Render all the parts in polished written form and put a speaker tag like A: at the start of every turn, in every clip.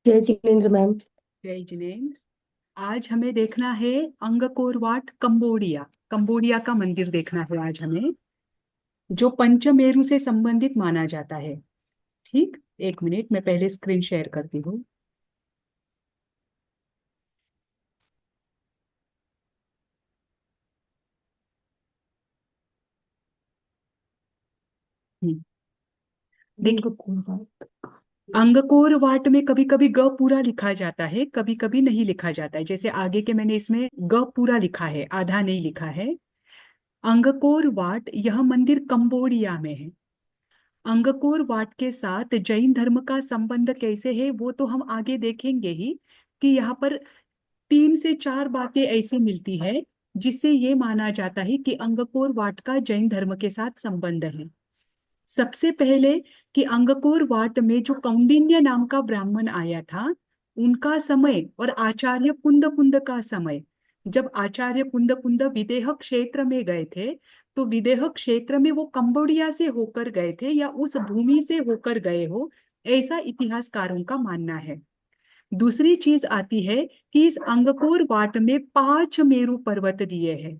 A: जय जिनेन्द्र मैम।
B: जय जिनेन्द्र। आज हमें देखना है अंगकोर वाट कंबोडिया। कंबोडिया का मंदिर देखना है आज हमें, जो पंचमेरु से संबंधित माना जाता है। ठीक, एक मिनट, मैं पहले स्क्रीन शेयर करती हूँ। हम्म, देखिए,
A: अंगकोर
B: अंगकोर वाट में कभी कभी ग पूरा लिखा जाता है, कभी कभी नहीं लिखा जाता है। जैसे आगे के मैंने इसमें ग पूरा लिखा है, आधा नहीं लिखा है। अंगकोर वाट यह मंदिर कंबोडिया में है। अंगकोर वाट के साथ जैन धर्म का संबंध कैसे है वो तो हम आगे देखेंगे ही, कि यहाँ पर 3 से 4 बातें ऐसी मिलती है जिससे ये माना जाता है कि अंगकोर वाट का जैन धर्म के साथ संबंध है। सबसे पहले, कि अंगकोर वाट में जो कौंडिन्य नाम का ब्राह्मण आया था, उनका समय और आचार्य पुंद पुंद का समय, जब आचार्य पुंद पुंद विदेह क्षेत्र में गए थे, तो विदेह क्षेत्र में वो कंबोडिया से होकर गए थे या उस भूमि से होकर गए हो, ऐसा इतिहासकारों का मानना है। दूसरी चीज आती है कि इस अंगकोर वाट में 5 मेरु पर्वत दिए हैं।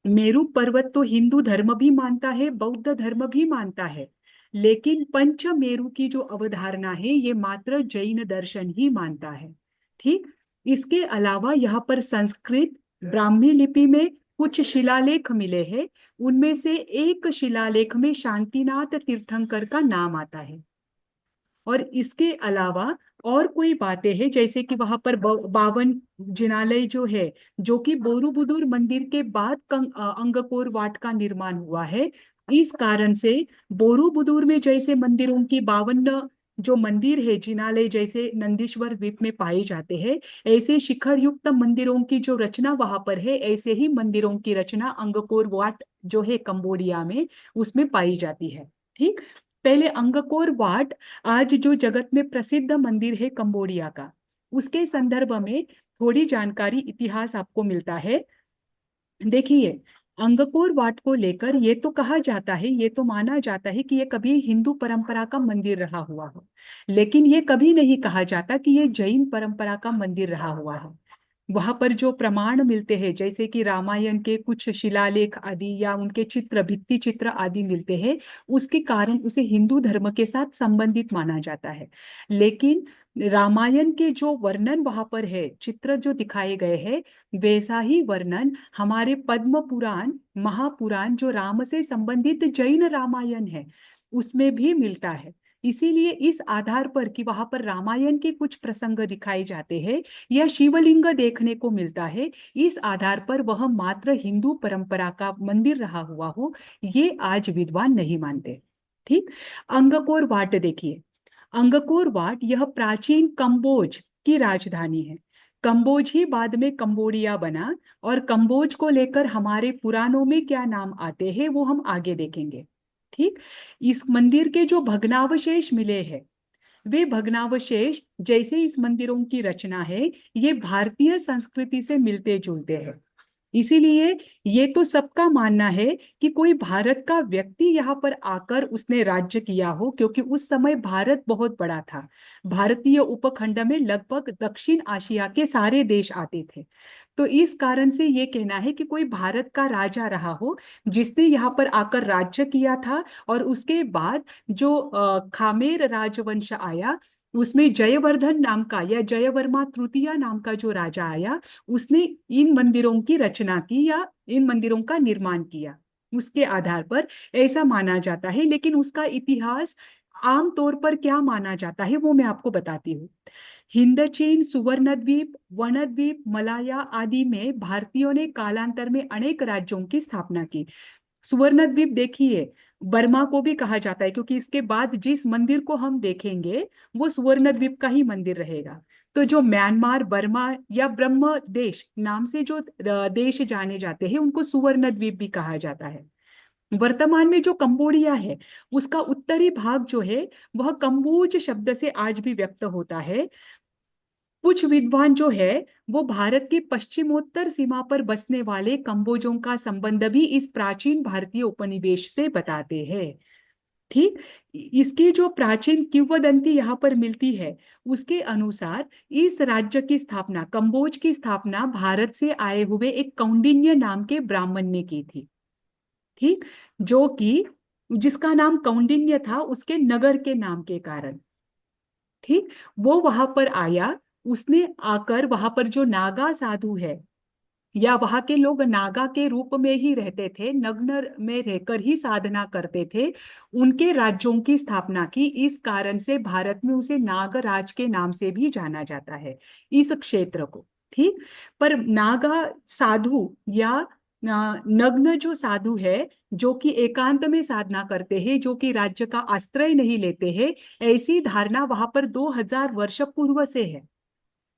B: मेरु पर्वत तो हिंदू धर्म भी मानता है, बौद्ध धर्म भी मानता है, लेकिन पंच मेरु की जो अवधारणा है ये मात्र जैन दर्शन ही मानता है। ठीक। इसके अलावा यहाँ पर संस्कृत ब्राह्मी लिपि में कुछ शिलालेख मिले हैं। उनमें से एक शिलालेख में शांतिनाथ तीर्थंकर का नाम आता है। और इसके अलावा और कोई बातें हैं, जैसे कि वहां पर 52 जिनालय जो है, जो कि बोरोबुदुर मंदिर के बाद अंगकोर वाट का निर्माण हुआ है। इस कारण से बोरोबुदुर में जैसे मंदिरों की 52 जो मंदिर है, जिनालय जैसे नंदीश्वर द्वीप में पाए जाते हैं, ऐसे शिखर युक्त मंदिरों की जो रचना वहां पर है, ऐसे ही मंदिरों की रचना अंगकोर वाट जो है कंबोडिया में, उसमें पाई जाती है। ठीक। पहले अंगकोर वाट, आज जो जगत में प्रसिद्ध मंदिर है कंबोडिया का, उसके संदर्भ में थोड़ी जानकारी इतिहास आपको मिलता है। देखिए, अंगकोर वाट को लेकर ये तो कहा जाता है, ये तो माना जाता है कि ये कभी हिंदू परंपरा का मंदिर रहा हुआ हो, लेकिन ये कभी नहीं कहा जाता कि ये जैन परंपरा का मंदिर रहा हुआ है। वहां पर जो प्रमाण मिलते हैं, जैसे कि रामायण के कुछ शिलालेख आदि या उनके चित्र, भित्ति चित्र आदि मिलते हैं, उसके कारण उसे हिंदू धर्म के साथ संबंधित माना जाता है। लेकिन रामायण के जो वर्णन वहां पर है, चित्र जो दिखाए गए हैं, वैसा ही वर्णन हमारे पद्म पुराण, महापुराण जो राम से संबंधित जैन रामायण है, उसमें भी मिलता है। इसीलिए इस आधार पर कि वहां पर रामायण के कुछ प्रसंग दिखाए जाते हैं या शिवलिंग देखने को मिलता है, इस आधार पर वह मात्र हिंदू परंपरा का मंदिर रहा हुआ हो, ये आज विद्वान नहीं मानते। ठीक। अंगकोर वाट देखिए, अंगकोर वाट यह प्राचीन कंबोज की राजधानी है। कंबोज ही बाद में कंबोडिया बना, और कंबोज को लेकर हमारे पुराणों में क्या नाम आते हैं वो हम आगे देखेंगे। ठीक। इस मंदिर के जो भग्नावशेष मिले हैं, वे भग्नावशेष, जैसे इस मंदिरों की रचना है, ये भारतीय संस्कृति से मिलते जुलते हैं। इसीलिए ये तो सबका मानना है कि कोई भारत का व्यक्ति यहाँ पर आकर उसने राज्य किया हो, क्योंकि उस समय भारत बहुत बड़ा था। भारतीय उपखंड में लगभग दक्षिण एशिया के सारे देश आते थे। तो इस कारण से ये कहना है कि कोई भारत का राजा रहा हो, जिसने यहाँ पर आकर राज्य किया था। और उसके बाद जो खामेर राजवंश आया, उसमें जयवर्धन नाम का या जयवर्मा तृतीय नाम का जो राजा आया, उसने इन मंदिरों की रचना की या इन मंदिरों का निर्माण किया। उसके आधार पर ऐसा माना जाता है, लेकिन उसका इतिहास आमतौर पर क्या माना जाता है वो मैं आपको बताती हूँ। हिंद चीन सुवर्णद्वीप, वनद्वीप, मलाया आदि में भारतीयों ने कालांतर में अनेक राज्यों की स्थापना की। सुवर्णद्वीप देखिए, बर्मा को भी कहा जाता है, क्योंकि इसके बाद जिस मंदिर को हम देखेंगे वो सुवर्णद्वीप का ही मंदिर रहेगा। तो जो म्यांमार, बर्मा या ब्रह्म देश नाम से जो देश जाने जाते हैं, उनको सुवर्णद्वीप भी कहा जाता है। वर्तमान में जो कंबोडिया है, उसका उत्तरी भाग जो है, वह कंबोज शब्द से आज भी व्यक्त होता है। कुछ विद्वान जो है, वो भारत की पश्चिमोत्तर सीमा पर बसने वाले कंबोजों का संबंध भी इस प्राचीन भारतीय उपनिवेश से बताते हैं। ठीक। इसकी जो प्राचीन किंवदंती यहाँ पर मिलती है, उसके अनुसार इस राज्य की स्थापना, कंबोज की स्थापना भारत से आए हुए एक कौंडिन्य नाम के ब्राह्मण ने की थी। ठीक। जो कि जिसका नाम कौंडिन्य था उसके नगर के नाम के कारण। ठीक। वो वहां पर आया, उसने आकर वहां पर जो नागा साधु है, या वहां के लोग नागा के रूप में ही रहते थे, नग्न में रहकर ही साधना करते थे, उनके राज्यों की स्थापना की। इस कारण से भारत में उसे नागराज के नाम से भी जाना जाता है, इस क्षेत्र को। ठीक। पर नागा साधु या नग्न जो साधु है, जो कि एकांत में साधना करते हैं, जो कि राज्य का आश्रय नहीं लेते हैं, ऐसी धारणा वहां पर 2000 वर्ष पूर्व से है।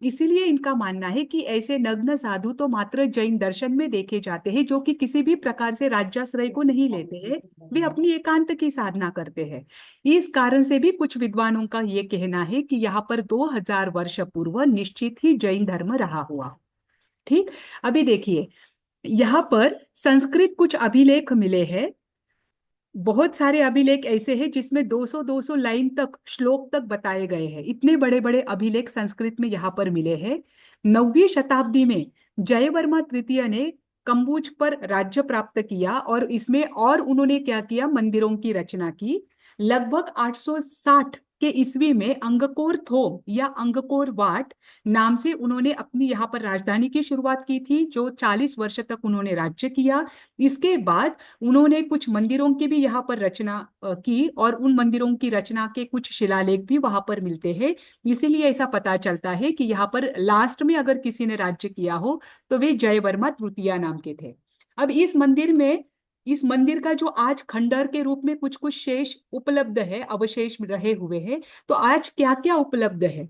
B: इसीलिए इनका मानना है कि ऐसे नग्न साधु तो मात्र जैन दर्शन में देखे जाते हैं, जो कि किसी भी प्रकार से राज्याश्रय को नहीं लेते हैं, वे अपनी एकांत की साधना करते हैं। इस कारण से भी कुछ विद्वानों का ये कहना है कि यहाँ पर 2000 वर्ष पूर्व निश्चित ही जैन धर्म रहा हुआ। ठीक। अभी देखिए, यहाँ पर संस्कृत कुछ अभिलेख मिले हैं। बहुत सारे अभिलेख ऐसे हैं जिसमें 200-200 लाइन तक, श्लोक तक बताए गए हैं। इतने बड़े बड़े अभिलेख संस्कृत में यहाँ पर मिले हैं। 9वीं शताब्दी में जयवर्मा तृतीय ने कंबुज पर राज्य प्राप्त किया, और इसमें और उन्होंने क्या किया, मंदिरों की रचना की। लगभग 860 के ईस्वी में अंगकोर थोम या अंगकोर वाट नाम से उन्होंने अपनी यहाँ पर राजधानी की शुरुआत की थी, जो 40 वर्ष तक उन्होंने राज्य किया। इसके बाद उन्होंने कुछ मंदिरों की भी यहाँ पर रचना की, और उन मंदिरों की रचना के कुछ शिलालेख भी वहां पर मिलते हैं। इसीलिए ऐसा पता चलता है कि यहाँ पर लास्ट में अगर किसी ने राज्य किया हो तो वे जयवर्मा तृतीया नाम के थे। अब इस मंदिर का जो आज खंडर के रूप में कुछ कुछ शेष उपलब्ध है, अवशेष रहे हुए हैं, तो आज क्या क्या उपलब्ध है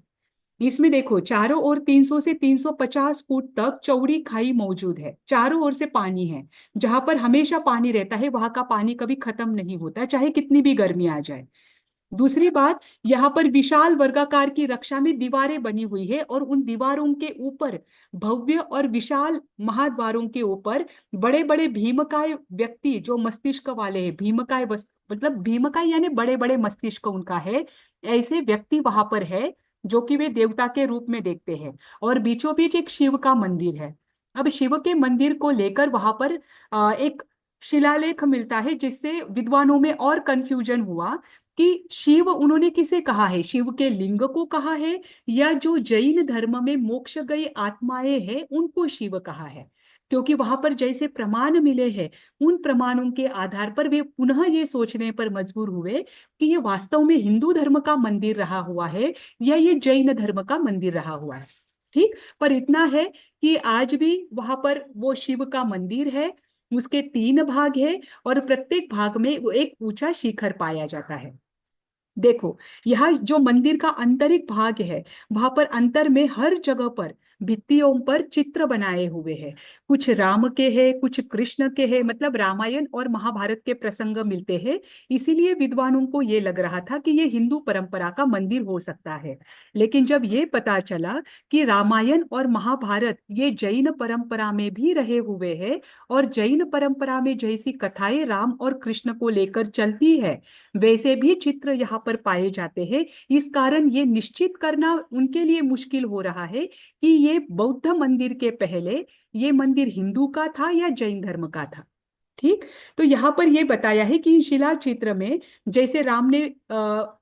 B: इसमें देखो। चारों ओर 300 से 350 फुट तक चौड़ी खाई मौजूद है, चारों ओर से पानी है, जहां पर हमेशा पानी रहता है, वहां का पानी कभी खत्म नहीं होता, चाहे कितनी भी गर्मी आ जाए। दूसरी बात, यहाँ पर विशाल वर्गाकार की रक्षा में दीवारें बनी हुई है, और उन दीवारों के ऊपर, भव्य और विशाल महाद्वारों के ऊपर बड़े बड़े भीमकाय व्यक्ति, जो मस्तिष्क वाले हैं, भीमकाय मतलब भीमकाय यानी बड़े बड़े मस्तिष्क उनका है, ऐसे व्यक्ति वहां पर है, जो कि वे देवता के रूप में देखते हैं। और बीचों बीच एक शिव का मंदिर है। अब शिव के मंदिर को लेकर वहां पर एक शिलालेख मिलता है, जिससे विद्वानों में और कंफ्यूजन हुआ कि शिव उन्होंने किसे कहा है, शिव के लिंग को कहा है, या जो जैन धर्म में मोक्ष गई आत्माएं हैं उनको शिव कहा है। क्योंकि वहां पर जैसे प्रमाण मिले हैं, उन प्रमाणों के आधार पर वे पुनः ये सोचने पर मजबूर हुए कि ये वास्तव में हिंदू धर्म का मंदिर रहा हुआ है, या ये जैन धर्म का मंदिर रहा हुआ है। ठीक। पर इतना है कि आज भी वहां पर वो शिव का मंदिर है। उसके 3 भाग है, और प्रत्येक भाग में वो एक ऊंचा शिखर पाया जाता है। देखो, यह जो मंदिर का आंतरिक भाग है, वहां पर अंतर में हर जगह पर भित्तियों पर चित्र बनाए हुए हैं। कुछ राम के हैं, कुछ कृष्ण के हैं, मतलब रामायण और महाभारत के प्रसंग मिलते हैं। इसीलिए विद्वानों को ये लग रहा था कि ये हिंदू परंपरा का मंदिर हो सकता है। लेकिन जब ये पता चला कि रामायण और महाभारत ये जैन परंपरा में भी रहे हुए हैं, और जैन परंपरा में जैसी कथाएं राम और कृष्ण को लेकर चलती है, वैसे भी चित्र यहाँ पर पाए जाते हैं। इस कारण ये निश्चित करना उनके लिए मुश्किल हो रहा है कि ये बौद्ध मंदिर के पहले ये मंदिर हिंदू का था या जैन धर्म का था। ठीक। तो यहाँ पर ये बताया है कि इन शिला चित्र में, जैसे राम ने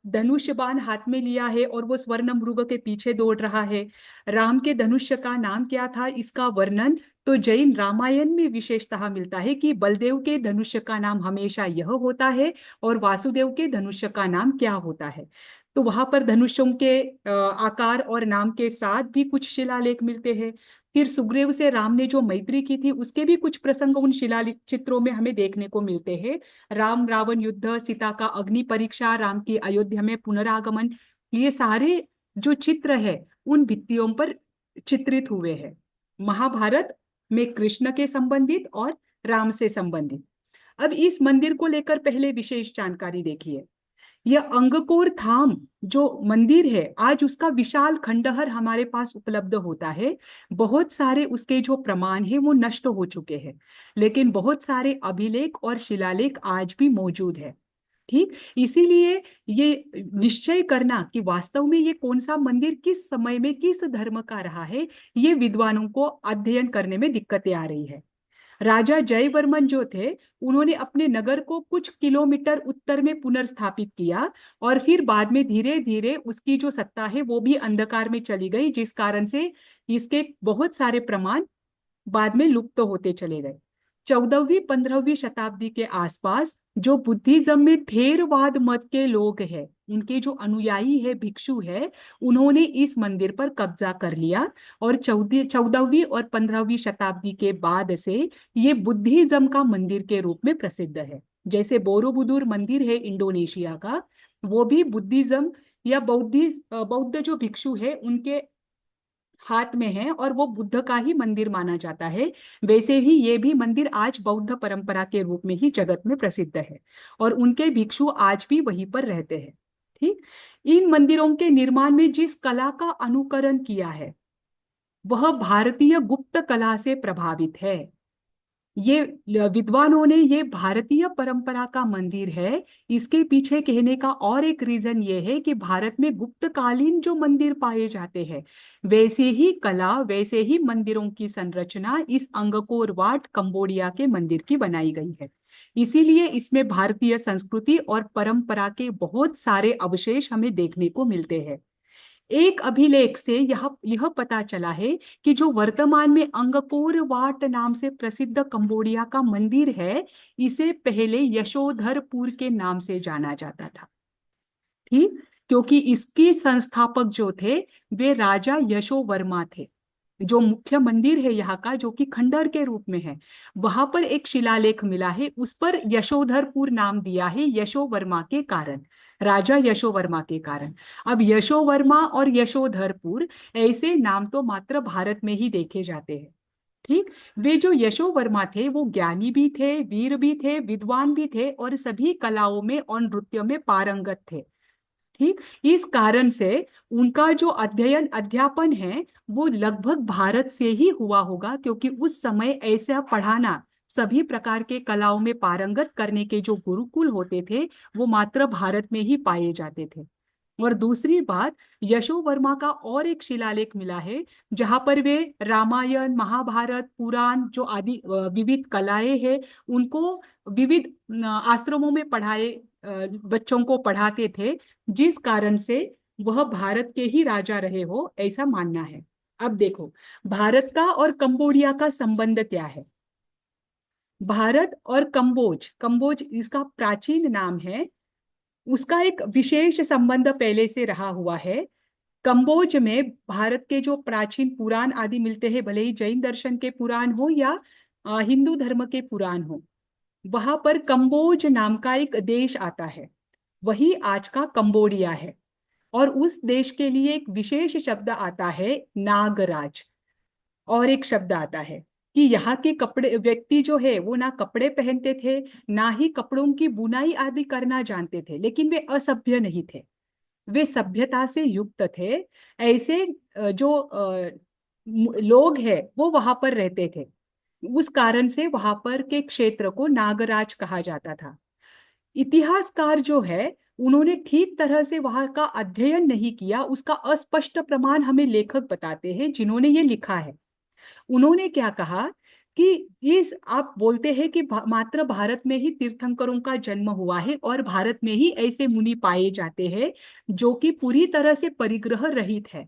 B: धनुष बाण हाथ में लिया है और वो स्वर्ण मृग के पीछे दौड़ रहा है। राम के धनुष का नाम क्या था, इसका वर्णन तो जैन रामायण में विशेषतः मिलता है कि बलदेव के धनुष का नाम हमेशा यह होता है, और वासुदेव के धनुष का नाम क्या होता है। तो वहां पर धनुषों के आकार और नाम के साथ भी कुछ शिलालेख मिलते हैं। फिर सुग्रीव से राम ने जो मैत्री की थी, उसके भी कुछ प्रसंग उन शिलालेख चित्रों में हमें देखने को मिलते हैं। राम रावण युद्ध, सीता का अग्नि परीक्षा, राम की अयोध्या में पुनरागमन, ये सारे जो चित्र है उन भित्तियों पर चित्रित हुए हैं, महाभारत में कृष्ण के संबंधित और राम से संबंधित। अब इस मंदिर को लेकर पहले विशेष जानकारी देखिए। यह अंगकोर धाम जो मंदिर है, आज उसका विशाल खंडहर हमारे पास उपलब्ध होता है। बहुत सारे उसके जो प्रमाण हैं वो नष्ट हो चुके हैं, लेकिन बहुत सारे अभिलेख और शिलालेख आज भी मौजूद है। ठीक, इसीलिए ये निश्चय करना कि वास्तव में ये कौन सा मंदिर किस समय में किस धर्म का रहा है, ये विद्वानों को अध्ययन करने में दिक्कतें आ रही है। राजा जयवर्मन जो थे, उन्होंने अपने नगर को कुछ किलोमीटर उत्तर में पुनर्स्थापित किया, और फिर बाद में धीरे धीरे उसकी जो सत्ता है वो भी अंधकार में चली गई, जिस कारण से इसके बहुत सारे प्रमाण बाद में लुप्त होते चले गए। 14वीं 15वीं शताब्दी के आसपास जो बुद्धिज्म में थेरवाद मत के लोग हैं, उनके जो अनुयायी है, भिक्षु है, उन्होंने इस मंदिर पर कब्जा कर लिया। और 14वीं और 15वीं शताब्दी के बाद से ये बुद्धिज्म का मंदिर के रूप में प्रसिद्ध है। जैसे बोरोबुदुर मंदिर है इंडोनेशिया का, वो भी बुद्धिज्म या बौद्ध जो भिक्षु है उनके हाथ में है, और वो बुद्ध का ही मंदिर माना जाता है। वैसे ही ये भी मंदिर आज बौद्ध परंपरा के रूप में ही जगत में प्रसिद्ध है, और उनके भिक्षु आज भी वहीं पर रहते हैं। ठीक, इन मंदिरों के निर्माण में जिस कला का अनुकरण किया है वह भारतीय गुप्त कला से प्रभावित है। ये विद्वानों ने ये भारतीय परंपरा का मंदिर है, इसके पीछे कहने का और एक रीजन ये है कि भारत में गुप्तकालीन जो मंदिर पाए जाते हैं, वैसे ही कला, वैसे ही मंदिरों की संरचना इस अंगकोर वाट कंबोडिया के मंदिर की बनाई गई है। इसीलिए इसमें भारतीय संस्कृति और परंपरा के बहुत सारे अवशेष हमें देखने को मिलते हैं। एक अभिलेख से यह पता चला है कि जो वर्तमान में अंगकोर वाट नाम से प्रसिद्ध कंबोडिया का मंदिर है, इसे पहले यशोधरपुर के नाम से जाना जाता था। ठीक, क्योंकि इसके संस्थापक जो थे वे राजा यशोवर्मा थे। जो मुख्य मंदिर है यहाँ का, जो कि खंडर के रूप में है, वहां पर एक शिलालेख मिला है, उस पर यशोधरपुर नाम दिया है यशोवर्मा के कारण, राजा यशोवर्मा के कारण। अब यशोवर्मा और यशोधरपुर ऐसे नाम तो मात्र भारत में ही देखे जाते हैं। ठीक, वे जो यशोवर्मा थे वो ज्ञानी भी थे, वीर भी थे, विद्वान भी थे, और सभी कलाओं में और नृत्य में पारंगत थे। ठीक, इस कारण से उनका जो अध्ययन अध्यापन है वो लगभग भारत से ही हुआ होगा, क्योंकि उस समय ऐसा पढ़ाना, सभी प्रकार के कलाओं में पारंगत करने के जो गुरुकुल होते थे वो मात्र भारत में ही पाए जाते थे। और दूसरी बात, यशोवर्मा का और एक शिलालेख मिला है जहां पर वे रामायण, महाभारत, पुराण जो आदि विविध कलाएं हैं उनको विविध आश्रमों में पढ़ाए, बच्चों को पढ़ाते थे, जिस कारण से वह भारत के ही राजा रहे हो ऐसा मानना है। अब देखो, भारत का और कंबोडिया का संबंध क्या है। भारत और कंबोज, कंबोज इसका प्राचीन नाम है, उसका एक विशेष संबंध पहले से रहा हुआ है। कंबोज में भारत के जो प्राचीन पुराण आदि मिलते हैं, भले ही जैन दर्शन के पुराण हो या हिंदू धर्म के पुराण हो, वहां पर कंबोज नाम का एक देश आता है, वही आज का कंबोडिया है। और उस देश के लिए एक विशेष शब्द आता है नागराज, और एक शब्द आता है कि यहाँ के कपड़े, व्यक्ति जो है वो ना कपड़े पहनते थे, ना ही कपड़ों की बुनाई आदि करना जानते थे, लेकिन वे असभ्य नहीं थे, वे सभ्यता से युक्त थे। ऐसे जो लोग हैं वो वहां पर रहते थे, उस कारण से वहां पर के क्षेत्र को नागराज कहा जाता था। इतिहासकार जो है उन्होंने ठीक तरह से वहां का अध्ययन नहीं किया, उसका अस्पष्ट प्रमाण हमें लेखक बताते हैं जिन्होंने ये लिखा है। उन्होंने क्या कहा कि इस आप बोलते हैं कि मात्र भारत में ही तीर्थंकरों का जन्म हुआ है और भारत में ही ऐसे मुनि पाए जाते हैं जो कि पूरी तरह से परिग्रह रहित है।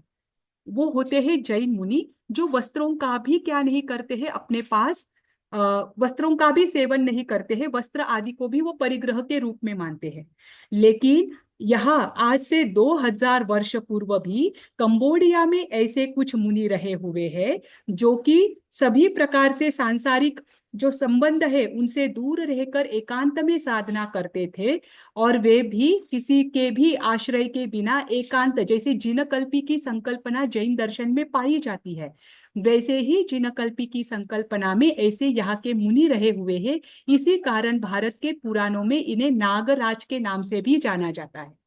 B: वो होते हैं जैन मुनि, जो वस्त्रों का भी क्या नहीं करते हैं अपने पास, वस्त्रों का भी सेवन नहीं करते हैं, वस्त्र आदि को भी वो परिग्रह के रूप में मानते हैं। लेकिन यहाँ आज से 2000 वर्ष पूर्व भी कंबोडिया में ऐसे कुछ मुनि रहे हुए हैं जो कि सभी प्रकार से सांसारिक जो संबंध है उनसे दूर रहकर एकांत में साधना करते थे, और वे भी किसी के भी आश्रय के बिना एकांत, जैसे जिनकल्पी की संकल्पना जैन दर्शन में पाई जाती है, वैसे ही जिनकल्पी की संकल्पना में ऐसे यहाँ के मुनि रहे हुए हैं। इसी कारण भारत के पुराणों में इन्हें नागराज के नाम से भी जाना जाता है।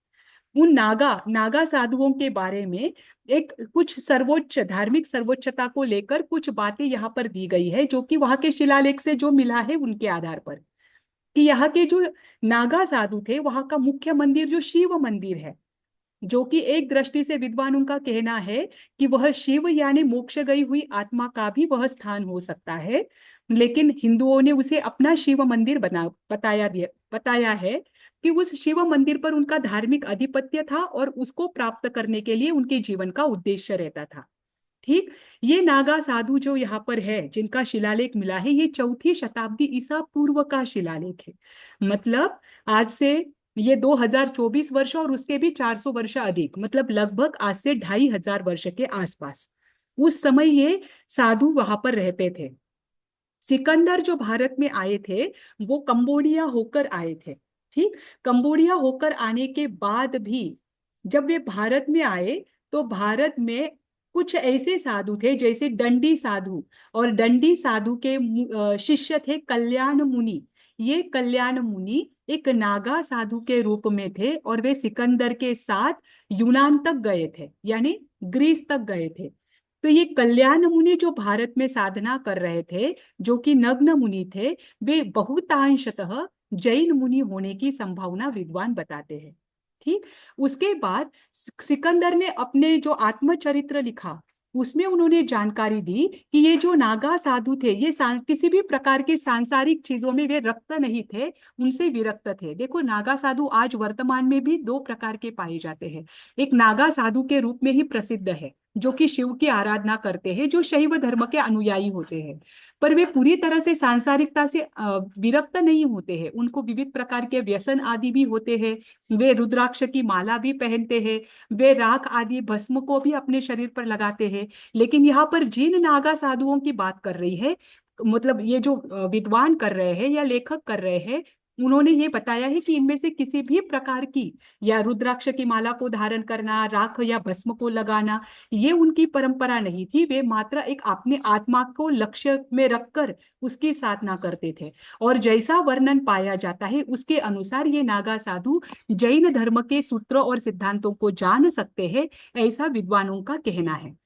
B: उन नागा नागा साधुओं के बारे में एक कुछ सर्वोच्च धार्मिक सर्वोच्चता को लेकर कुछ बातें यहाँ पर दी गई है, जो कि वहां के शिलालेख से जो मिला है उनके आधार पर। कि यहाँ के जो नागा साधु थे वहां का मुख्य मंदिर जो शिव मंदिर है, जो कि एक दृष्टि से विद्वानों का कहना है कि वह शिव यानी मोक्ष गई हुई आत्मा का भी वह स्थान हो सकता है, लेकिन हिंदुओं ने उसे अपना शिव मंदिर बताया है कि उस शिव मंदिर पर उनका धार्मिक आधिपत्य था और उसको प्राप्त करने के लिए उनके जीवन का उद्देश्य रहता था। ठीक। ये नागा साधु जो यहाँ पर है जिनका शिलालेख मिला है, ये 4वीं शताब्दी ईसा पूर्व का शिलालेख है। मतलब आज से ये 2024 वर्ष और उसके भी 400 वर्ष अधिक, मतलब लगभग आज से 2500 वर्ष के आसपास उस समय ये साधु वहां पर रहते थे। सिकंदर जो भारत में आए थे वो कंबोडिया होकर आए थे। ठीक। कंबोडिया होकर आने के बाद भी जब वे भारत में आए तो भारत में कुछ ऐसे साधु थे जैसे दंडी साधु, और दंडी साधु के शिष्य थे कल्याण मुनि। ये कल्याण मुनि एक नागा साधु के रूप में थे और वे सिकंदर के साथ यूनान तक गए थे, यानी ग्रीस तक गए थे। तो ये कल्याण मुनि जो भारत में साधना कर रहे थे, जो कि नग्न मुनि थे, वे बहुतांशतः जैन मुनि होने की संभावना विद्वान बताते हैं। ठीक। उसके बाद सिकंदर ने अपने जो आत्मचरित्र लिखा उसमें उन्होंने जानकारी दी कि ये जो नागा साधु थे ये किसी भी प्रकार के सांसारिक चीजों में वे रक्त नहीं थे, उनसे विरक्त थे। देखो नागा साधु आज वर्तमान में भी दो प्रकार के पाए जाते हैं। एक नागा साधु के रूप में ही प्रसिद्ध है जो कि शिव की आराधना करते हैं, जो शैव धर्म के अनुयायी होते हैं, पर वे पूरी तरह से सांसारिकता से विरक्त नहीं होते हैं। उनको विविध प्रकार के व्यसन आदि भी होते हैं, वे रुद्राक्ष की माला भी पहनते हैं, वे राख आदि भस्म को भी अपने शरीर पर लगाते हैं। लेकिन यहाँ पर जिन नागा साधुओं की बात कर रही है, मतलब ये जो विद्वान कर रहे हैं या लेखक कर रहे हैं, उन्होंने ये बताया है कि इनमें से किसी भी प्रकार की या रुद्राक्ष की माला को धारण करना, राख या भस्म को लगाना, ये उनकी परंपरा नहीं थी। वे मात्र एक अपने आत्मा को लक्ष्य में रखकर उसकी साधना करते थे। और जैसा वर्णन पाया जाता है उसके अनुसार ये नागा साधु जैन धर्म के सूत्र और सिद्धांतों को जान सकते हैं, ऐसा विद्वानों का कहना है।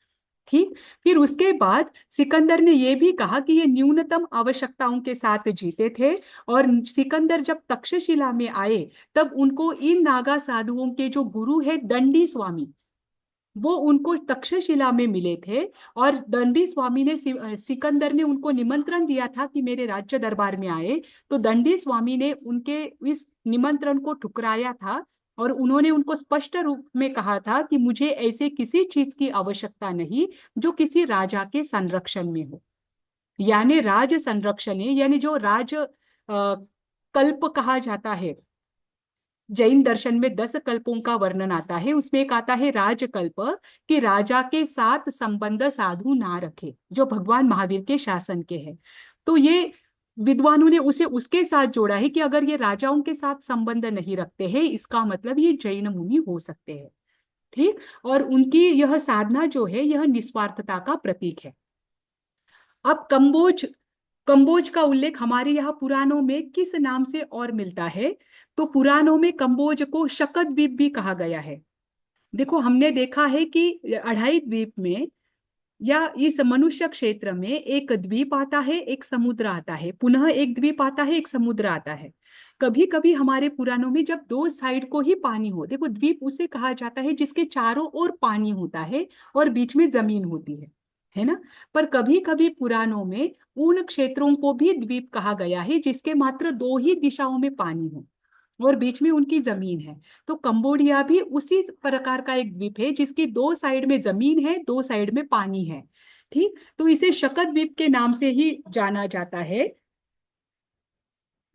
B: ठीक। फिर उसके बाद सिकंदर ने यह भी कहा कि ये न्यूनतम आवश्यकताओं के साथ जीते थे, और सिकंदर जब तक्षशिला में आए तब उनको इन नागा साधुओं के जो गुरु है दंडी स्वामी, वो उनको तक्षशिला में मिले थे। और दंडी स्वामी ने सिकंदर ने उनको निमंत्रण दिया था कि मेरे राज्य दरबार में आए, तो दंडी स्वामी ने उनके इस निमंत्रण को ठुकराया था और उन्होंने उनको स्पष्ट रूप में कहा था कि मुझे ऐसे किसी चीज की आवश्यकता नहीं जो किसी राजा के संरक्षण में हो। यानी राज संरक्षण है, यानी जो राज कल्प कहा जाता है। जैन दर्शन में 10 कल्पों का वर्णन आता है, उसमें एक आता है राजकल्प, कि राजा के साथ संबंध साधु ना रखे, जो भगवान महावीर के शासन के हैं। तो ये विद्वानों ने उसे उसके साथ जोड़ा है कि अगर ये राजाओं के साथ संबंध नहीं रखते हैं, इसका मतलब ये जैन मुनि हो सकते हैं। ठीक। और उनकी यह साधना जो है यह निस्वार्थता का प्रतीक है। अब कंबोज, कंबोज का उल्लेख हमारे यहाँ पुराणों में किस नाम से और मिलता है, तो पुराणों में कंबोज को शकद द्वीप भी कहा गया है। देखो हमने देखा है कि अढ़ाई द्वीप में या इस मनुष्य क्षेत्र में एक द्वीप आता है, एक समुद्र आता है, पुनः एक द्वीप आता है, एक समुद्र आता है। कभी कभी हमारे पुराणों में जब दो साइड को ही पानी हो, देखो द्वीप उसे कहा जाता है जिसके चारों ओर पानी होता है और बीच में जमीन होती है ना। पर कभी कभी पुराणों में उन क्षेत्रों को भी द्वीप कहा गया है जिसके मात्र दो ही दिशाओं में पानी हो और बीच में उनकी जमीन है। तो कंबोडिया भी उसी प्रकार का एक द्वीप है जिसकी दो साइड में जमीन है, दो साइड में पानी है। ठीक। तो इसे शकद द्वीप के नाम से ही जाना जाता है।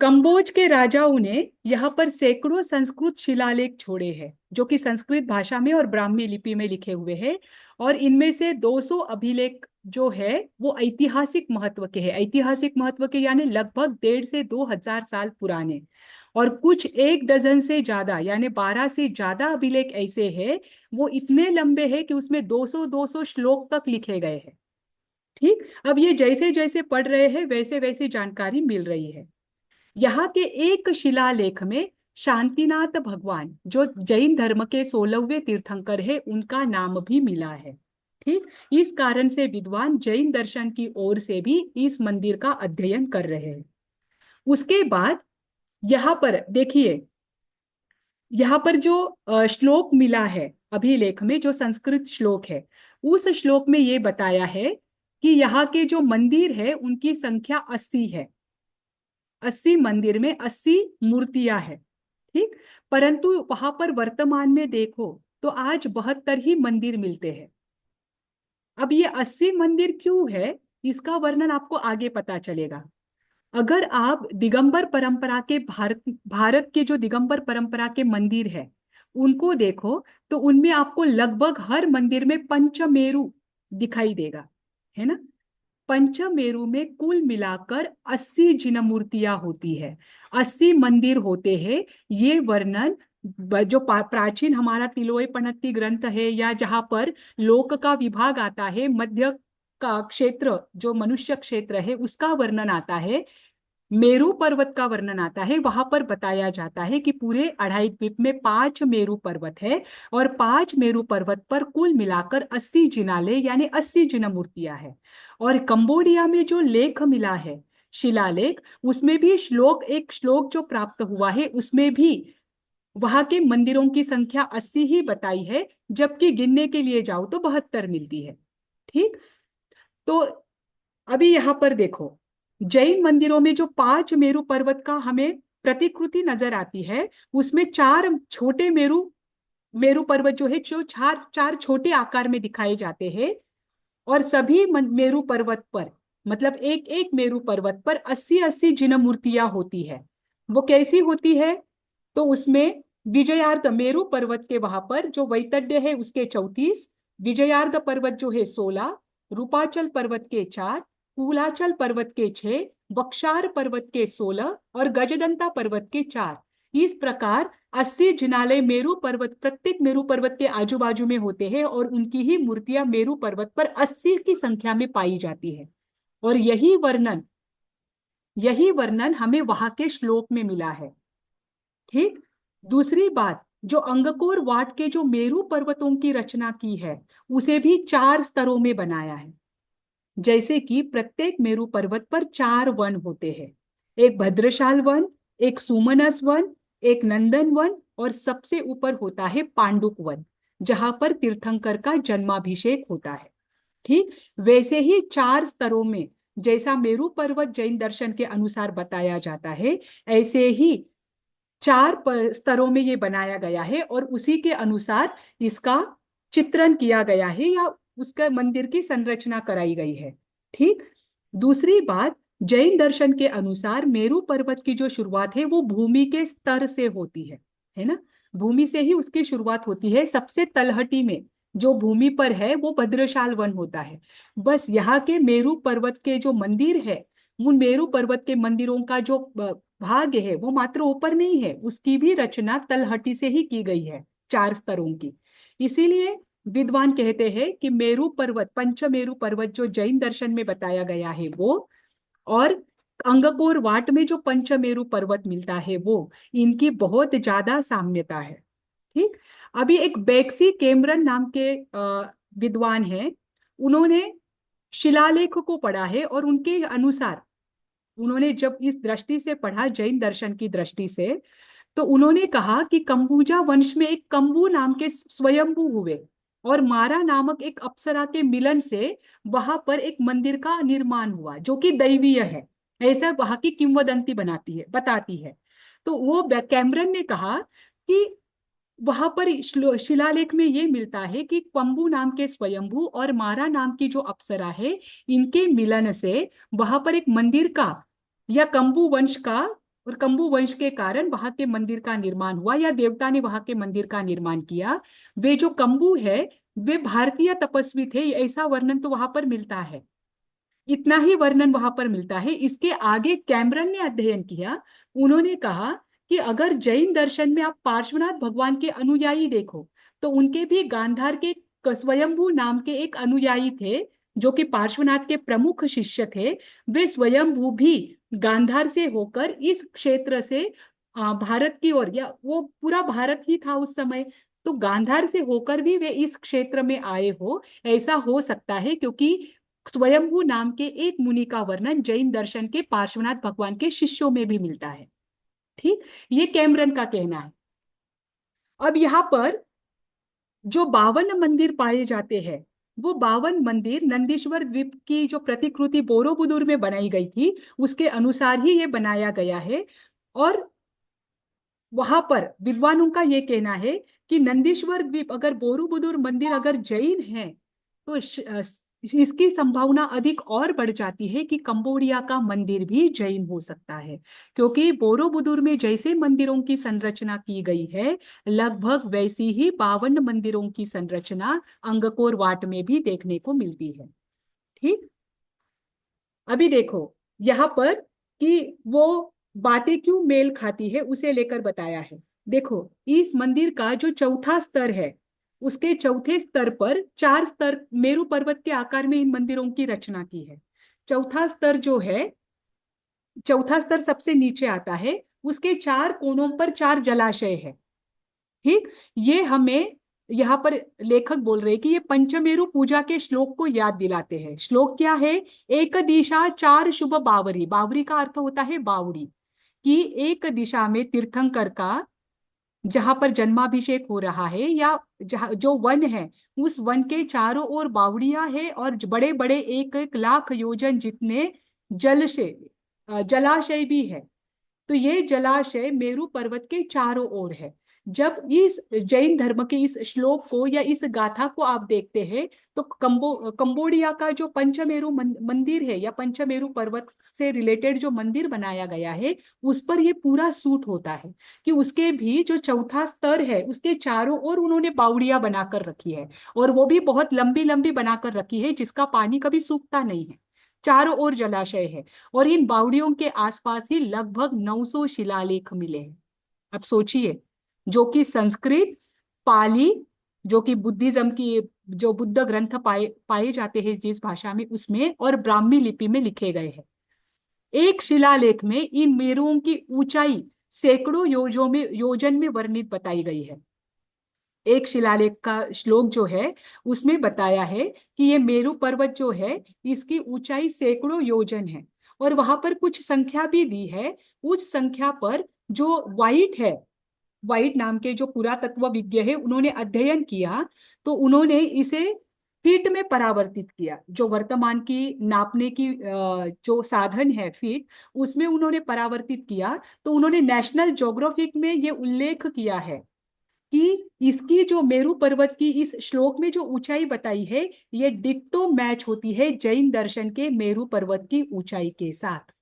B: कंबोज के राजाओं ने यहाँ पर सैकड़ों संस्कृत शिलालेख छोड़े हैं जो कि संस्कृत भाषा में और ब्राह्मी लिपि में लिखे हुए हैं, और इनमें से 200 अभिलेख जो है वो ऐतिहासिक महत्व के हैं। ऐतिहासिक महत्व के यानी लगभग 1.5 से 2 हजार साल पुराने, और कुछ 1 डजन से ज्यादा यानी 12 से ज्यादा अभिलेख ऐसे हैं वो इतने लंबे हैं कि उसमें 200 श्लोक तक लिखे गए हैं। ठीक। अब ये जैसे जैसे पढ़ रहे हैं वैसे वैसे जानकारी मिल रही है। यहाँ के एक शिलालेख में शांतिनाथ भगवान जो जैन धर्म के 16वें तीर्थंकर है उनका नाम भी मिला है। ठीक। इस कारण से विद्वान जैन दर्शन की ओर से भी इस मंदिर का अध्ययन कर रहे हैं। उसके बाद यहाँ पर देखिए, यहाँ पर जो श्लोक मिला है अभिलेख में, जो संस्कृत श्लोक है, उस श्लोक में ये बताया है कि यहाँ के जो मंदिर है उनकी संख्या 80 है। 80 मंदिर में 80 मूर्तियां हैं। ठीक। परंतु वहां पर वर्तमान में देखो तो आज 72 ही मंदिर मिलते हैं। अब ये 80 मंदिर क्यों है, इसका वर्णन आपको आगे पता चलेगा। अगर आप दिगंबर परंपरा के भारत भारत के जो दिगंबर परंपरा के मंदिर है उनको देखो, तो उनमें आपको लगभग हर मंदिर में पंचमेरु दिखाई देगा, है ना। पंचमेरु में कुल मिलाकर 80 जिन मूर्तियां होती है, 80 मंदिर होते हैं। ये वर्णन जो प्राचीन हमारा तिलोय पनत्ती ग्रंथ है, या जहां पर लोक का विभाग आता है, मध्य का क्षेत्र जो मनुष्य क्षेत्र है उसका वर्णन आता है, मेरू पर्वत का वर्णन आता है, वहां पर बताया जाता है कि पूरे अढ़ाई द्वीप में 5 मेरू पर्वत है, और 5 मेरू पर्वत पर कुल मिलाकर 80 जिनाले यानी 80 जिन मूर्तियां हैं। और कंबोडिया में जो लेख मिला है, शिलालेख, उसमें भी एक श्लोक जो प्राप्त हुआ है उसमें भी वहां के मंदिरों की संख्या 80 ही बताई है, जबकि गिनने के लिए जाओ तो 72 मिलती है। ठीक। तो अभी यहां पर देखो, जैन मंदिरों में जो 5 मेरू पर्वत का हमें प्रतिकृति नजर आती है, उसमें 4 छोटे मेरू मेरू पर्वत जो है, जो चार चार छोटे आकार में दिखाए जाते हैं। और सभी मेरू पर्वत पर, मतलब एक एक मेरू पर्वत पर 80-80 जिन मूर्तियां होती है। वो कैसी होती है, तो उसमें विजयार्ध मेरू पर्वत के वहां पर जो वैतड्य है उसके 34, विजयार्ध पर्वत जो है 16, रूपाचल पर्वत के 4, कुलाचल पर्वत के 6, बक्सार पर्वत के 16 और गजदंता पर्वत के 4। इस प्रकार 80 जिनालय मेरू पर्वत प्रत्येक मेरू पर्वत के आजू बाजू में होते हैं, और उनकी ही मूर्तियां मेरू पर्वत पर 80 की संख्या में पाई जाती है। और यही वर्णन हमें वहां के श्लोक में मिला है। ठीक। दूसरी बात, जो अंगकोर वाट के जो मेरू पर्वतों की रचना की है, उसे भी 4 स्तरों में बनाया है। जैसे कि प्रत्येक मेरू पर्वत पर 4 वन होते हैं, एक भद्रशाल वन, एक सुमनस वन, एक नंदन वन, और सबसे ऊपर होता है पांडुक वन, जहां पर तीर्थंकर का जन्माभिषेक होता है। ठीक। वैसे ही 4 स्तरों में, जैसा मेरू पर्वत जैन दर्शन के अनुसार बताया जाता है, ऐसे ही 4 स्तरों में ये बनाया गया है, और उसी के अनुसार इसका चित्रण किया गया है, या उसका मंदिर की संरचना कराई गई है। ठीक। दूसरी बात, जैन दर्शन के अनुसार मेरू पर्वत की जो शुरुआत है वो भूमि के स्तर से होती है ना। भूमि से ही उसकी शुरुआत होती है। सबसे तलहटी में जो भूमि पर है वो भद्रशाल वन होता है। बस यहाँ के मेरू पर्वत के जो मंदिर है, उन मेरू पर्वत के मंदिरों का जो भाग है वो मात्र ऊपर नहीं है, उसकी भी रचना तलहटी से ही की गई है, 4 स्तरों की। इसीलिए विद्वान कहते हैं कि मेरू पर्वत, पंचमेरू पर्वत जो जैन दर्शन में बताया गया है वो, और अंगकोर वाट में जो पंचमेरू पर्वत मिलता है वो, इनकी बहुत ज्यादा साम्यता है। ठीक। अभी एक बेक्सी कैमरन नाम के विद्वान हैं, उन्होंने शिलालेख को पढ़ा है, और उनके अनुसार उन्होंने जब इस दृष्टि से पढ़ा, जैन दर्शन की दृष्टि से, तो उन्होंने कहा कि कंबुजा वंश में एक कंबू नाम के स्वयंभू हुए, और मारा नामक एक अप्सरा के मिलन से वहां पर एक मंदिर का निर्माण हुआ जो कि दैवीय है, ऐसा वहां की किंवदंती बताती है। तो वो कैमरन ने कहा कि वहां पर शिलालेख में ये मिलता है कि पंबू नाम के स्वयंभू और मारा नाम की जो अप्सरा है, इनके मिलन से वहां पर एक मंदिर का, या कंबू वंश का, और कंबू वंश के कारण वहां के मंदिर का निर्माण हुआ, या देवता ने वहां के मंदिर का निर्माण किया। वे जो कंबू है वे भारतीय तपस्वी थे, ऐसा वर्णन तो वहां पर मिलता है। इतना ही वर्णन वहां पर मिलता है। इसके आगे कैमरन ने अध्ययन किया। उन्होंने कहा कि अगर जैन दर्शन में आप पार्श्वनाथ भगवान के अनुयायी देखो, तो उनके भी गांधार के स्वयंभू नाम के एक अनुयायी थे, जो कि पार्श्वनाथ के प्रमुख शिष्य थे। वे स्वयंभू भी गांधार से होकर इस क्षेत्र से भारत की ओर, या वो पूरा भारत ही था उस समय, तो गांधार से होकर भी वे इस क्षेत्र में आए हो, ऐसा हो सकता है, क्योंकि स्वयंभू नाम के एक मुनि का वर्णन जैन दर्शन के पार्श्वनाथ भगवान के शिष्यों में भी मिलता है। ठीक, ये कैमरन का कहना है। अब यहाँ पर जो 52 मंदिर पाए जाते हैं, वो 52 मंदिर नंदीश्वर द्वीप की जो प्रतिकृति बोरोबुदुर में बनाई गई थी उसके अनुसार ही ये बनाया गया है। और वहां पर विद्वानों का ये कहना है कि नंदीश्वर द्वीप अगर बोरोबुदुर मंदिर अगर जैन है तो इसकी संभावना अधिक और बढ़ जाती है कि कंबोडिया का मंदिर भी जैन हो सकता है, क्योंकि बोरोबुदुर में जैसे मंदिरों की संरचना की गई है लगभग वैसी ही 52 मंदिरों की संरचना अंगकोर वाट में भी देखने को मिलती है। ठीक, अभी देखो यहाँ पर कि वो बातें क्यों मेल खाती है उसे लेकर बताया है। देखो, इस मंदिर का जो चौथा स्तर है उसके चौथे स्तर पर 4 स्तर मेरू पर्वत के आकार में इन मंदिरों की रचना की है। चौथा स्तर जो है, चौथा स्तर सबसे नीचे आता है, उसके 4 कोनों पर 4 जलाशय है। ठीक, ये हमें यहाँ पर लेखक बोल रहे हैं कि ये पंचमेरु पूजा के श्लोक को याद दिलाते हैं। श्लोक क्या है? एक दिशा चार शुभ बावरी, बावरी का अर्थ होता है बावड़ी, कि एक दिशा में तीर्थंकर का जहां पर जन्माभिषेक हो रहा है या जहाँ जो वन है उस वन के चारों ओर बावड़ियां है और बड़े बड़े 1-1 लाख योजन जितने जल से जलाशय भी है। तो ये जलाशय मेरू पर्वत के चारों ओर है। जब इस जैन धर्म के इस श्लोक को या इस गाथा को आप देखते हैं तो कंबोडिया का जो पंचमेरु मंदिर है या पंचमेरु पर्वत से रिलेटेड जो मंदिर बनाया गया है उस पर ये पूरा सूट होता है कि उसके भी जो चौथा स्तर है उसके चारों ओर उन्होंने बावड़ियां बनाकर रखी है, और वो भी बहुत लंबी लंबी बनाकर रखी है जिसका पानी कभी सूखता नहीं है। चारों ओर जलाशय है और इन बावड़ियों के आसपास ही लगभग 900 शिलालेख मिले हैं। अब सोचिए, जो कि संस्कृत, पाली, जो कि बुद्धिज्म की जो बुद्ध ग्रंथ पाए पाए जाते हैं जिस भाषा में उसमें, और ब्राह्मी लिपि में लिखे गए हैं। एक शिलालेख में इन मेरुओं की ऊंचाई सैकड़ों योजन में वर्णित बताई गई है। एक शिलालेख का श्लोक जो है उसमें बताया है कि ये मेरू पर्वत जो है इसकी ऊंचाई सैकड़ों योजन है, और वहां पर कुछ संख्या भी दी है। उस संख्या पर जो वाइट है, वाइट नाम के जो पुरातत्व विज्ञ है उन्होंने अध्ययन किया तो उन्होंने इसे फीट में परावर्तित किया। जो वर्तमान की नापने की जो साधन है फीट, उसमें उन्होंने परावर्तित किया तो उन्होंने नेशनल ज्योग्राफिक में ये उल्लेख किया है कि इसकी जो मेरू पर्वत की इस श्लोक में जो ऊंचाई बताई है ये डिट्टो मैच होती है जैन दर्शन के मेरू पर्वत की ऊंचाई के साथ।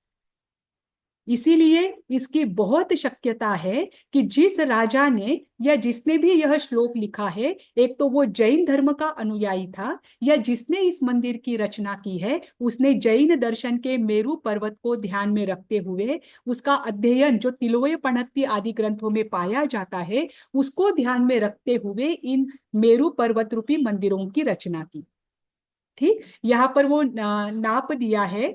B: इसीलिए इसकी बहुत शक्यता है कि जिस राजा ने या जिसने भी यह श्लोक लिखा है एक तो वो जैन धर्म का अनुयायी था, या जिसने इस मंदिर की रचना की है उसने जैन दर्शन के मेरू पर्वत को ध्यान में रखते हुए उसका अध्ययन जो तिलोय पणत्ती आदि ग्रंथों में पाया जाता है उसको ध्यान में रखते हुए इन मेरू पर्वत रूपी मंदिरों की रचना की। ठीक, यहाँ पर वो नाप दिया है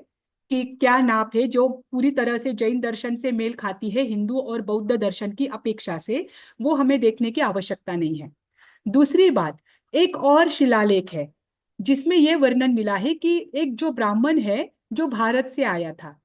B: कि क्या नाप है जो पूरी तरह से जैन दर्शन से मेल खाती है हिंदू और बौद्ध दर्शन की अपेक्षा से, वो हमें देखने की आवश्यकता नहीं है। दूसरी बात, एक और शिलालेख है जिसमें यह वर्णन मिला है कि एक जो ब्राह्मण है जो भारत से आया था।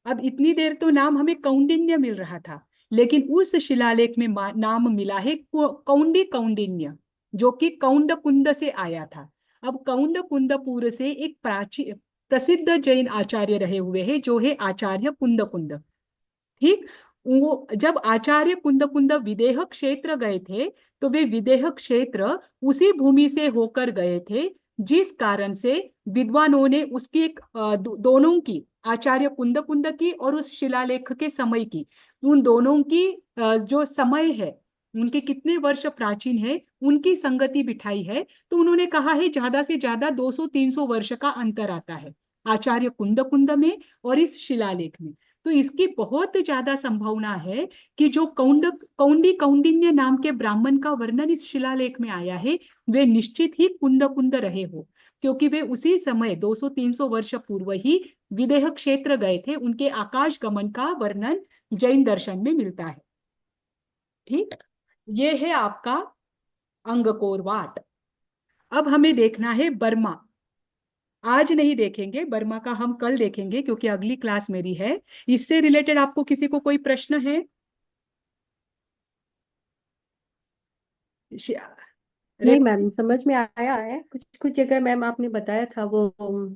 B: अब इतनी देर तो नाम हमें कौंडिन्य मिल रहा था, लेकिन उस शिलालेख में नाम मिला है कौंडी कौंडिन्य, जो कि कौंड कुंद से आया था। अब कौंड कुंदपुर से एक प्राचीन प्रसिद्ध जैन आचार्य रहे हुए हैं जो है आचार्य कुंद कुंद। ठीक, वो जब आचार्य कुंद कुंद विदेह क्षेत्र गए थे तो वे विदेह क्षेत्र उसी भूमि से होकर गए थे जिस कारण से विद्वानों ने उसकी एक दोनों की, आचार्य कुंद कुंद की और उस शिलालेख के समय की, उन दोनों की जो समय है उनके कितने वर्ष प्राचीन है उनकी संगति बिठाई है। तो उन्होंने कहा है ज्यादा से ज्यादा 200-300 वर्ष का अंतर आता है आचार्य कुंद कुंद में और इस शिलालेख में। तो इसकी बहुत ज्यादा संभावना है कि जो कौंडी कौंडिन्य नाम के ब्राह्मण का वर्णन इस शिलालेख में आया है वे निश्चित ही कुंद कुंद रहे हो, क्योंकि वे उसी समय 200-300 वर्ष पूर्व ही विदेह क्षेत्र गए थे। उनके आकाश गमन का वर्णन जैन दर्शन में मिलता है। ठीक, ये है आपका अंगकोर वाट। अब हमें देखना है बर्मा। आज नहीं देखेंगे बर्मा का, हम कल देखेंगे क्योंकि अगली क्लास मेरी है। इससे रिलेटेड आपको किसी को कोई प्रश्न है? शि-
A: नहीं
B: रेखा,
A: मैम, समझ में आया है। कुछ कुछ जगह मैम आपने बताया था वो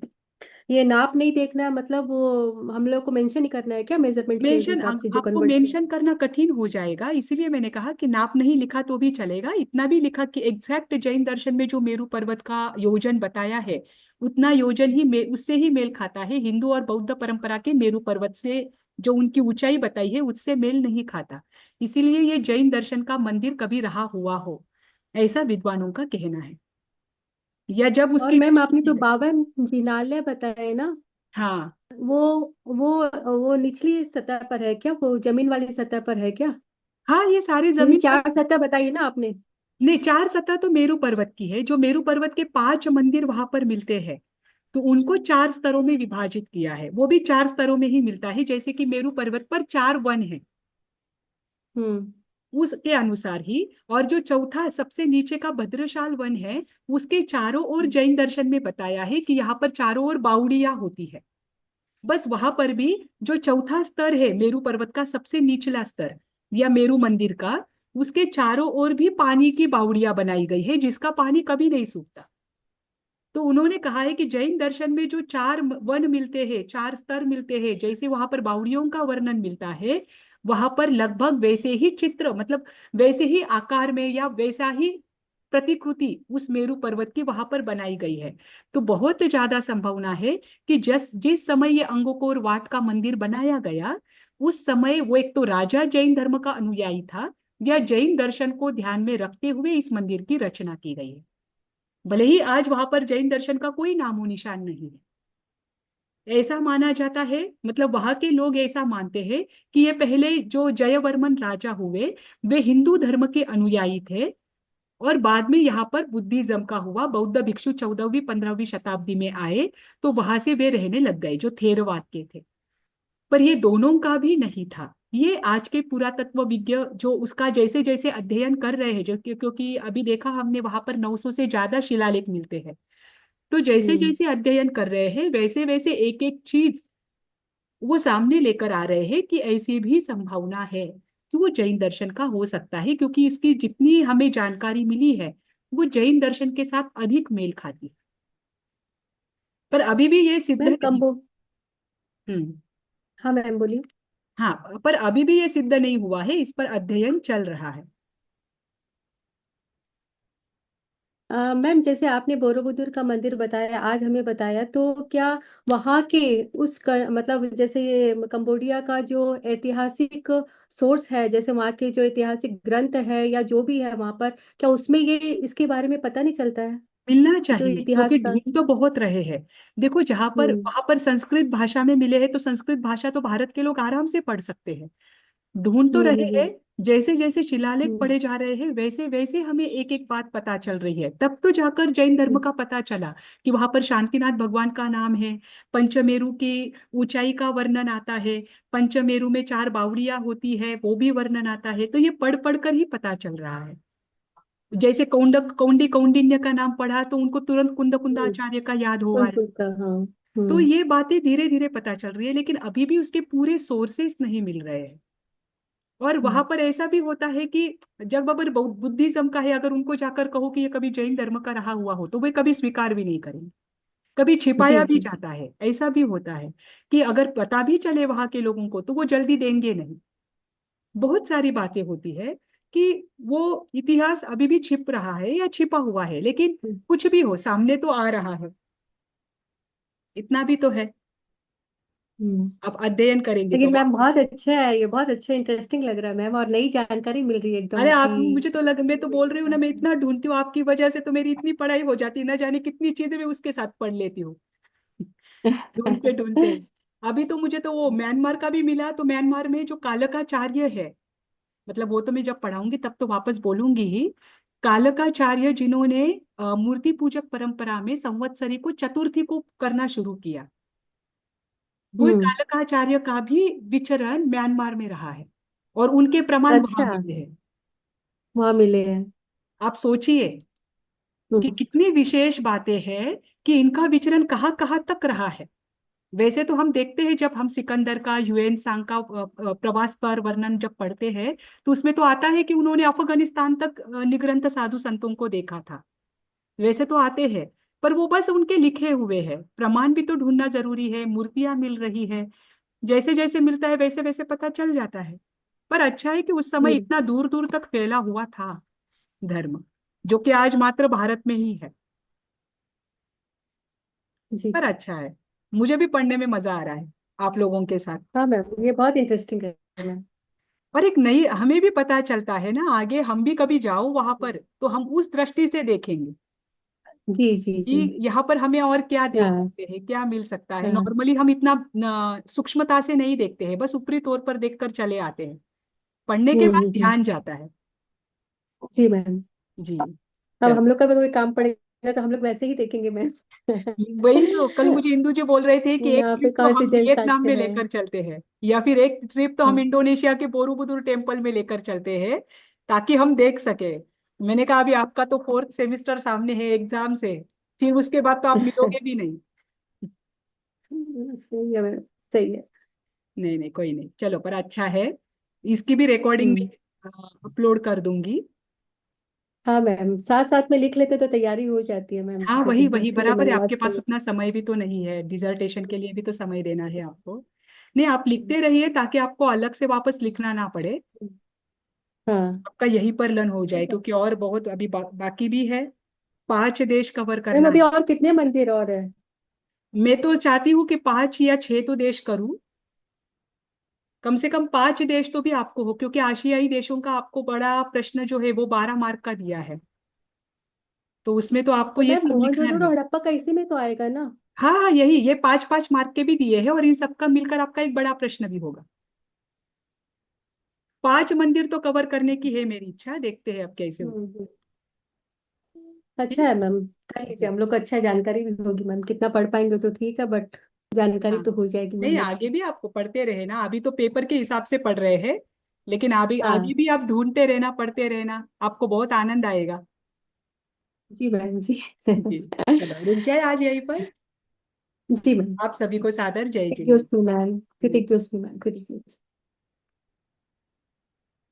A: ये नाप नहीं देखना, मतलब वो हम लोग को मेंशन नहीं करना है क्या मेजरमेंट के
B: मेंशन
A: हिसाब से जो
B: आपको
A: कन्वर्ट किया।
B: मेंशन करना कठिन हो जाएगा, इसीलिए मैंने कहा कि नाप नहीं लिखा तो भी चलेगा, इतना भी लिखा कि एग्जैक्ट जैन दर्शन में जो मेरू पर्वत का योजन बताया है उतना योजन ही उससे ही मेल खाता है, हिंदू और बौद्ध परंपरा के मेरू पर्वत से जो उनकी ऊंचाई बताई है उससे मेल नहीं खाता। इसीलिए ये जैन दर्शन का मंदिर कभी रहा हुआ हो, ऐसा विद्वानों का कहना है, या जब
A: और
B: उसकी
A: मैम आपने जो 52 जिनालय बताए ना,
B: हाँ
A: वो वो निचली सतह पर है क्या, वो जमीन वाली सतह पर है क्या?
B: हाँ, ये सारी
A: जैसे
B: जमीन पर।
A: 4 सतह बताई है ना आपने।
B: नहीं, चार सतह तो मेरू पर्वत की है, जो मेरू पर्वत के 5 मंदिर वहां पर मिलते हैं, तो उनको 4 स्तरों में विभाजित किया है, वो भी 4 स्तरों में ही मिलता है, जैसे कि मेरू पर्वत पर 4 वन है
A: हम्म।
B: उसके अनुसार ही। और जो चौथा सबसे नीचे का भद्रशाल वन है, उसके चारों ओर जैन दर्शन में बताया है कि यहाँ पर चारों ओर बावड़िया होती है। बस वहां पर भी जो चौथा स्तर है मेरू पर्वत का सबसे निचला स्तर या मेरू मंदिर का, उसके चारों ओर भी पानी की बावड़ियां बनाई गई है जिसका पानी कभी नहीं सूखता। तो उन्होंने कहा है कि जैन दर्शन में जो 4 वन मिलते हैं, 4 स्तर मिलते हैं, जैसे वहां पर बावड़ियों का वर्णन मिलता है, वहां पर लगभग वैसे ही चित्र, मतलब वैसे ही आकार में या वैसा ही प्रतिकृति उस मेरू पर्वत की वहां पर बनाई गई है। तो बहुत ज्यादा संभावना है कि जिस समय ये अंगकोर वाट का मंदिर बनाया गया, उस समय वो एक तो राजा जैन धर्म का अनुयायी था, या जैन दर्शन को ध्यान में रखते हुए इस मंदिर की रचना की गई है। भले ही आज वहां पर जैन दर्शन का कोई नामो निशान नहीं है, ऐसा माना जाता है, मतलब वहां के लोग ऐसा मानते हैं कि ये पहले जो जयवर्मन राजा हुए वे हिंदू धर्म के अनुयायी थे, और बाद में यहाँ पर बुद्धिज्म का हुआ, बौद्ध भिक्षु 14वीं 15वीं शताब्दी में आए, तो वहां से वे रहने लग गए जो थेरवाद के थे। पर ये दोनों का भी नहीं था, ये आज के पुरातत्व विज्ञ जो उसका जैसे जैसे अध्ययन कर रहे हैं, जो क्योंकि अभी देखा हमने वहां पर 900 से ज्यादा शिलालेख मिलते हैं, तो जैसे
A: हम्म।
B: जैसे अध्ययन कर रहे हैं वैसे वैसे एक एक चीज वो सामने लेकर आ रहे हैं कि ऐसी भी संभावना है कि वो जैन दर्शन का हो सकता है, क्योंकि इसकी जितनी हमें जानकारी मिली है वो जैन दर्शन के साथ अधिक मेल खाती है। पर अभी भी ये सिद्ध
A: मैम
B: नहीं।
A: कम्बो
B: हम्म।
A: हाँ मैम बोलिए।
B: हाँ, पर अभी भी ये सिद्ध नहीं हुआ है, इस पर अध्ययन चल रहा है।
A: मैम जैसे आपने बोरोबुदुर का मंदिर बताया, आज हमें बताया, तो क्या वहाँ के मतलब जैसे ये कंबोडिया का जो ऐतिहासिक सोर्स है, जैसे वहाँ के जो ऐतिहासिक ग्रंथ है या जो भी है वहाँ पर, क्या उसमें ये इसके बारे में पता नहीं चलता है,
B: मिलना
A: जो
B: चाहिए, क्योंकि
A: इतिहास का।
B: ढूंढ तो बहुत रहे हैं। देखो, जहां पर
A: हम्म।
B: वहां पर संस्कृत भाषा में मिले हैं, तो संस्कृत भाषा तो भारत के लोग आराम से पढ़ सकते हैं, ढूंढ तो रहे हैं।
A: हम्म।
B: जैसे जैसे शिलालेख
A: हम्म।
B: पढ़े जा रहे हैं वैसे वैसे हमें एक एक बात पता चल रही है, तब तो जाकर जैन धर्म
A: हम्म।
B: का पता चला कि वहां पर शांतिनाथ भगवान का नाम है, पंचमेरु की ऊंचाई का वर्णन आता है, पंचमेरु में 4 बावड़ियां होती है वो भी वर्णन आता है, तो ये पढ़ पढ़ कर ही पता चल रहा है। जैसे कौंडिन्य का नाम पढ़ा तो उनको तुरंत कुंद
A: हम्म।
B: कुंदाचार्य का याद होगा।
A: बिल्कुल का हाँ।
B: तो
A: हम्म।
B: ये बातें धीरे धीरे पता चल रही है, लेकिन अभी भी उसके पूरे सोर्सेस नहीं मिल रहे हैं। और वहां
A: हम्म।
B: पर ऐसा भी होता है कि जब अगर बुद्धिज्म का है, अगर उनको जाकर कहो कि ये कभी जैन धर्म का रहा हुआ हो, तो वे कभी स्वीकार भी नहीं करेंगे, कभी
A: जी
B: छिपाया भी
A: जी जी।
B: जाता है, ऐसा भी होता है कि अगर पता भी चले वहां के लोगों को तो वो जल्दी देंगे नहीं। बहुत सारी बातें होती है कि वो इतिहास अभी भी छिप रहा है या छिपा हुआ है, लेकिन
A: हम्म।
B: कुछ भी हो सामने तो आ रहा है, इतना भी तो है।
A: हम्म।
B: अब अध्ययन करेंगे तो
A: लेकिन मैम
B: और।
A: बहुत अच्छा है, ये बहुत अच्छा इंटरेस्टिंग लग रहा है मैम, और नई जानकारी मिल रही है
B: अरे
A: एकदम
B: आप,
A: की।
B: मुझे तो लग, मैं तो बोल रही हूँ ना, मैं इतना ढूंढती हूँ आपकी वजह से, तो मेरी इतनी पढ़ाई हो जाती है, ना जाने कितनी चीजें मैं उसके साथ पढ़ लेती हूँ ढूंढते ढूंढते। अभी तो मुझे तो वो म्यांमार का भी मिला, तो म्यांमार में जो कालकाचार्य है, मतलब वो तो मैं जब पढ़ाऊंगी तब तो वापस बोलूंगी ही। कालकाचार्य जिन्होंने मूर्ति पूजक परंपरा में संवत्सरी को चतुर्थी को करना शुरू किया, वो
A: हम्म।
B: कालकाचार्य का भी विचरण म्यांमार में रहा है, और उनके प्रमाण वहां
A: अच्छा,
B: मिले हैं।
A: वहाँ मिले हैं।
B: आप सोचिए कि
A: हम्म।
B: कितनी विशेष बातें हैं कि इनका विचरण कहाँ कहाँ तक रहा है। वैसे तो हम देखते हैं जब हम सिकंदर का, ह्यूएन सांग का प्रवास पर वर्णन जब पढ़ते हैं, तो उसमें तो आता है कि उन्होंने अफगानिस्तान तक निगरंत साधु संतों को देखा था। वैसे तो आते हैं, पर वो बस उनके लिखे हुए हैं, प्रमाण भी तो ढूंढना जरूरी है, मूर्तियां मिल रही है, जैसे जैसे मिलता है वैसे वैसे पता चल जाता है। पर अच्छा है कि उस समय
A: जी।
B: इतना दूर दूर तक फैला हुआ था धर्म, जो कि आज मात्र भारत में ही है।
A: जी।
B: पर अच्छा है, मुझे भी पढ़ने में मजा आ रहा है आप लोगों के साथ।
A: हाँ मैम, ये बहुत इंटरेस्टिंग है मैम।
B: और एक नई हमें भी पता चलता है ना, आगे हम भी कभी जाओ वहां पर तो हम उस दृष्टि से देखेंगे
A: जी जी
B: कि
A: जी।
B: यहाँ पर हमें और क्या देख
A: हाँ
B: सकते हैं, क्या मिल सकता है।
A: हाँ।
B: नॉर्मली हम इतना सूक्ष्मता से नहीं देखते हैं, बस ऊपरी तौर पर देखकर चले आते हैं, पढ़ने के बाद
A: हम्म।
B: ध्यान जाता है।
A: जी मैम।
B: जी।
A: अब
B: चल,
A: हम लोग का भी कोई काम पड़ेगा तो हम लोग वैसे ही देखेंगे मैम।
B: वही तो कल मुझे इंदु जी बोल रहे थे कि एक
A: यहाँ पे
B: ट्रिप तो
A: कौन सी
B: हम
A: देव
B: वियतनाम
A: साक्ष्य
B: में
A: है।
B: लेकर चलते हैं, या फिर एक ट्रिप तो हम
A: हाँ।
B: इंडोनेशिया के बोरोबुदुर टेम्पल में लेकर चलते हैं, ताकि हम देख सके। मैंने कहा अभी आपका तो फोर्थ सेमिस्टर सामने है एग्जाम से, फिर उसके बाद तो आप मिलोगे भी नहीं।
A: सही है मैम। सही है।
B: नहीं नहीं, कोई नहीं, चलो, पर अच्छा है। इसकी भी रिकॉर्डिंग भी
A: हम्म।
B: अपलोड कर दूंगी।
A: हाँ मैम, साथ साथ में लिख लेते तो तैयारी हो जाती है मैम,
B: हाँ, वही
A: फिर
B: वही
A: इसीलिए
B: बराबर है,
A: मैंने
B: आपके
A: आज
B: पास
A: कर।
B: उतना समय भी तो नहीं है, डिजर्टेशन के लिए भी तो समय देना है आपको। नहीं, आप लिखते रहिए ताकि आपको अलग से वापस लिखना ना पड़े,
A: हाँ
B: आपका यहीं पर लर्न हो जाए, क्योंकि और बहुत अभी बाकी भी है, 5 देश कवर
A: मैम,
B: करना
A: अभी
B: है।
A: और कितने मंदिर और है?
B: मैं तो चाहती हूँ कि 5 या 6 तो देश करूँ, कम से कम 5 देश तो भी आपको हो, क्योंकि आशियाई देशों का आपको बड़ा प्रश्न जो है वो 12 मार्क का दिया है, तो उसमें तो आपको
A: तो
B: ये
A: मैम
B: सब लिखना
A: मोहनजोदड़ो
B: है।
A: और हड़प्पा का इसी में तो आएगा ना?
B: हाँ हाँ, यही ये 5 5 मार्क के भी दिए हैं, और इन सबका मिलकर आपका एक बड़ा प्रश्न भी होगा। 5 मंदिर तो कवर करने की है मेरी इच्छा, देखते हैं अब कैसे हो।
A: हम्म। अच्छा
B: ठीक।
A: है मैम। कर लीजिए,
B: जी।
A: हम लोग को अच्छा जानकारी भी होगी मैम, कितना पढ़ पाएंगे तो ठीक है, बट जानकारी
B: हाँ,
A: तो हो जाएगी
B: नहीं,
A: मैम
B: आगे
A: अच्छी।
B: भी आपको पढ़ते रहे ना, अभी तो पेपर के हिसाब से पढ़ रहे हैं, लेकिन अभी आगे
A: हाँ।
B: भी आप ढूंढते रहना, पढ़ते रहना, आपको बहुत आनंद आएगा।
A: जी मैम जी।
B: जी। चलो, रुक जाए आज यहीं पर।
A: जी मैम।
B: आप सभी को सादर जय
A: Thank you
B: जय।
A: so ma'am.
B: जी।
A: Thank you so ma'am.